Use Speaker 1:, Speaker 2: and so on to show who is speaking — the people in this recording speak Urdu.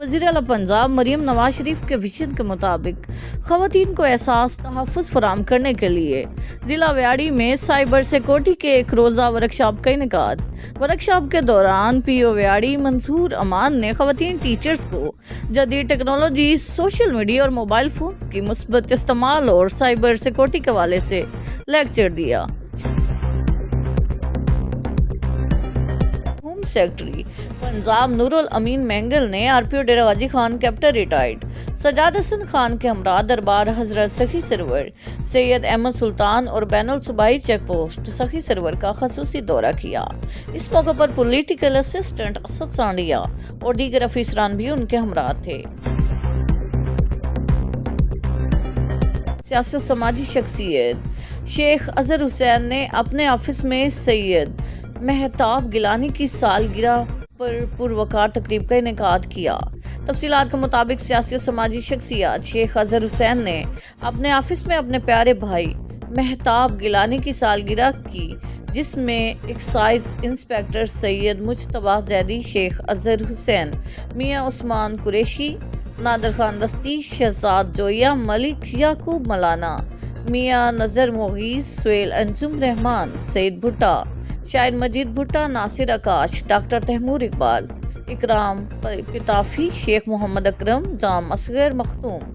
Speaker 1: وزیر اعلیٰ پنجاب مریم نواز شریف کے ویژن کے مطابق خواتین کو احساس تحفظ فراہم کرنے کے لیے ضلع ویاڑی میں سائبر سیکورٹی کے ایک روزہ ورکشاپ کا انعقاد۔ ورکشاپ کے دوران پی او ویاڑی منصور امان نے خواتین ٹیچرز کو جدید ٹیکنالوجی، سوشل میڈیا اور موبائل فونز کی مثبت استعمال اور سائبر سیکورٹی کے حوالے سے لیکچر دیا۔ ہوم سیکرٹری پنجاب نور الامین مینگل نے آر پی او ڈیرہ غازی خان کیپٹن ریٹائرڈ سجاد حسن خان کے ہمراہ دربار حضرت سخی سرور سید احمد سلطان اور بین الصوبائی چیک پوسٹ سخی سرور کا خصوصی دورہ کیا۔ اس موقع پر پولیٹیکل اسسٹنٹ اسد سانڈیا اور دیگر افسران بھی ان کے ہمراہ تھے۔ سیاسی و سماجی شخصیت شیخ اظہر حسین نے اپنے آفس میں سید مہتاب گیلانی کی سالگرہ پر پروقار تقریب کا انعقاد کیا۔ تفصیلات کے مطابق سیاسی و سماجی شخصیات شیخ اظہر حسین نے اپنے آفس میں اپنے پیارے بھائی مہتاب گیلانی کی سالگرہ کی، جس میں ایکسائز انسپکٹر سید مجتبیٰ زیدی، شیخ اظہر حسین، میاں عثمان قریشی، نادر خان دستی، شہزاد جویہ، ملک یعقوب ملانا، میاں نظر مغیث، سہیل انجم رحمان، سعید بھٹا، شاہد مجید بھٹا، ناصر آکاش، ڈاکٹر تیمور اقبال، اکرام پتافی، شیخ محمد اکرم، جام اصغر مختوم،